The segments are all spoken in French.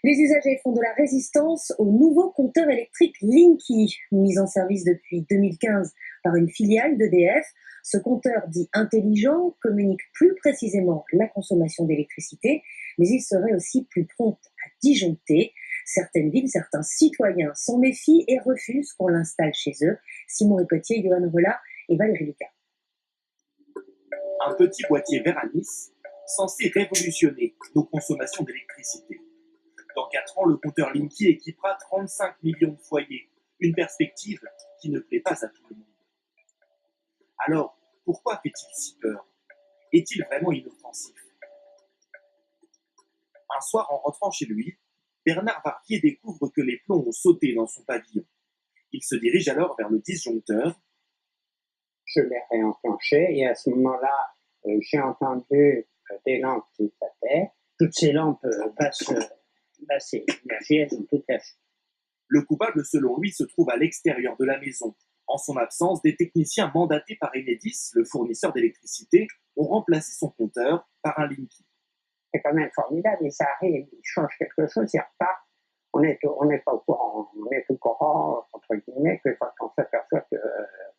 Les usagers font de la résistance au nouveau compteur électrique Linky, mis en service depuis 2015 par une filiale d'EDF. Ce compteur dit intelligent communique plus précisément la consommation d'électricité, mais il serait aussi plus prompt à disjoncter. Certaines villes, certains citoyens s'en méfient et refusent qu'on l'installe chez eux. Simon Ricotier, Johan Rolla et Valérie Lucas. Un petit boîtier vert à Nice, censé révolutionner nos consommations d'électricité. Dans 4 ans, le compteur Linky équipera 35 millions de foyers. Une perspective qui ne plaît pas à tout le monde. Alors, pourquoi fait-il si peur? Est-il vraiment inoffensif? Un soir, en rentrant chez lui, Bernard Varvier découvre que les plombs ont sauté dans son pavillon. Il se dirige alors vers le disjoncteur. Je l'ai réenclenché et à ce moment-là, j'ai entendu des lampes qui éclataient. Toutes ces lampes basse énergie, elles ont tout lâché. Le coupable, selon lui, se trouve à l'extérieur de la maison. En son absence, des techniciens mandatés par Enedis, le fournisseur d'électricité, ont remplacé son compteur par un Linky. C'est quand même formidable, et ça arrive, il change quelque chose, il repart. On n'est pas au courant, on est au courant, entre guillemets, que quand on s'aperçoit que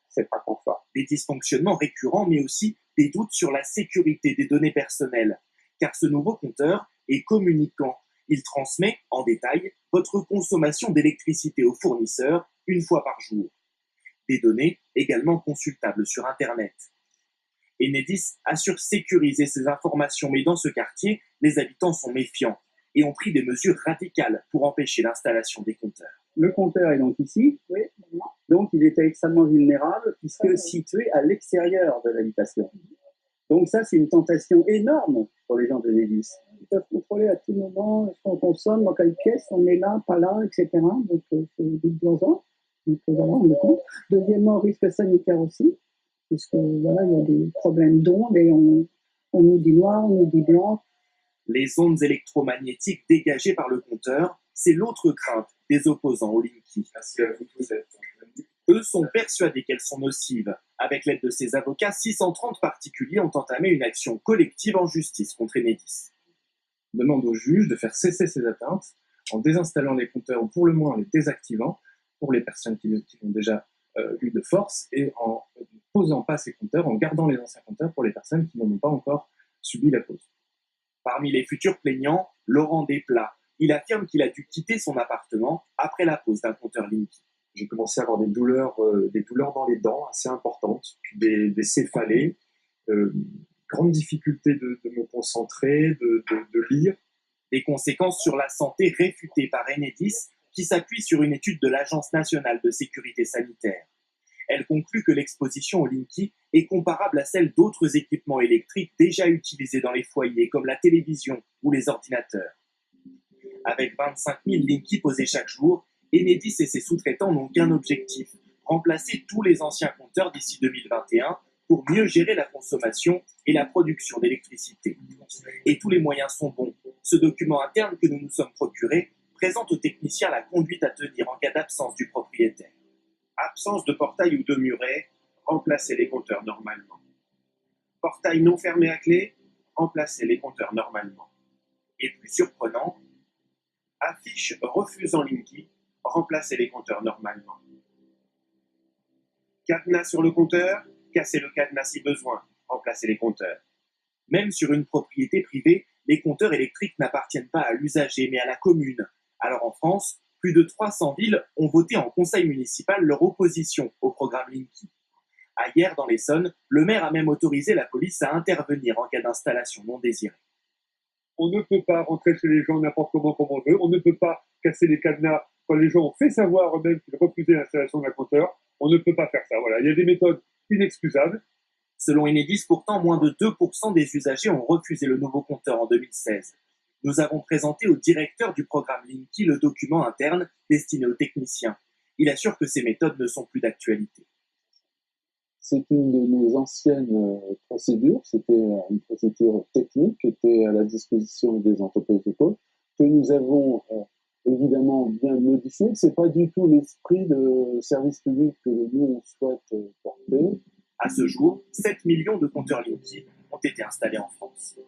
c'est pas confort. Des dysfonctionnements récurrents, mais aussi des doutes sur la sécurité des données personnelles. Car ce nouveau compteur est communicant. Il transmet, en détail, votre consommation d'électricité au fournisseur une fois par jour. Des données également consultables sur Internet. Enedis assure sécuriser ces informations, mais dans ce quartier, les habitants sont méfiants et ont pris des mesures radicales pour empêcher l'installation des compteurs. Le compteur est donc ici, Oui, donc il était extrêmement vulnérable puisque situé à l'extérieur de l'habitation. Donc ça, c'est une tentation énorme pour les gens de l'Enedis. Ils peuvent contrôler à tout moment ce qu'on consomme, dans quelle pièce, on est là, pas là, etc. Donc c'est dites-en. Donc voilà, on le compte. Deuxièmement, risque sanitaire aussi, puisque voilà, il y a des problèmes d'ondes et on nous dit noir, on nous dit blanc. Les ondes électromagnétiques dégagées par le compteur, c'est l'autre crainte des opposants au Linky. Eux sont persuadés qu'elles sont nocives. Avec l'aide de ses avocats, 630 particuliers ont entamé une action collective en justice contre Enedis. Demande au juge de faire cesser ces atteintes en désinstallant les compteurs ou pour le moins en les désactivant pour les personnes qui l'ont déjà eu de force et en ne posant pas ces compteurs, en gardant les anciens compteurs pour les personnes qui n'en ont pas encore subi la pose. Parmi les futurs plaignants, Laurent Desplat. Il affirme qu'il a dû quitter son appartement après la pose d'un compteur Linky. J'ai commencé à avoir des douleurs dans les dents assez importantes, puis des céphalées, grande difficulté de me concentrer, de lire. Des conséquences sur la santé réfutées par Enedis, qui s'appuie sur une étude de l'Agence nationale de sécurité sanitaire. Elle conclut que l'exposition au Linky est comparable à celle d'autres équipements électriques déjà utilisés dans les foyers, comme la télévision ou les ordinateurs. Avec 25 000 Linky posés chaque jour, Enedis et ses sous-traitants n'ont qu'un objectif, remplacer tous les anciens compteurs d'ici 2021 pour mieux gérer la consommation et la production d'électricité. Et tous les moyens sont bons. Ce document interne que nous nous sommes procuré présente aux techniciens la conduite à tenir en cas d'absence du propriétaire. Absence de portail ou de muret, remplacez les compteurs normalement. Portail non fermé à clé, remplacez les compteurs normalement. Et plus surprenant, affiche refusant Linky, remplacez les compteurs normalement. Cadenas sur le compteur, cassez le cadenas si besoin, remplacez les compteurs. Même sur une propriété privée, les compteurs électriques n'appartiennent pas à l'usager mais à la commune. Alors en France, plus de 300 villes ont voté en conseil municipal leur opposition au programme Linky. À Hyères, dans l'Essonne, le maire a même autorisé la police à intervenir en cas d'installation non désirée. On ne peut pas rentrer chez les gens n'importe comment comme on veut, on ne peut pas casser les cadenas quand les gens ont fait savoir eux-mêmes qu'ils refusaient l'installation d'un compteur, on ne peut pas faire ça. Voilà, il y a des méthodes inexcusables. Selon Enedis, pourtant, moins de 2% des usagers ont refusé le nouveau compteur en 2016. Nous avons présenté au directeur du programme Linky le document interne destiné aux techniciens. Il assure que ces méthodes ne sont plus d'actualité. C'est une de nos anciennes procédures, c'était une procédure technique qui était à la disposition des entreprises de pôle, que nous avons évidemment bien modifié. C'est pas du tout l'esprit de service public que nous on souhaite porter. À ce jour, 7 millions de compteurs Linky ont été installés en France.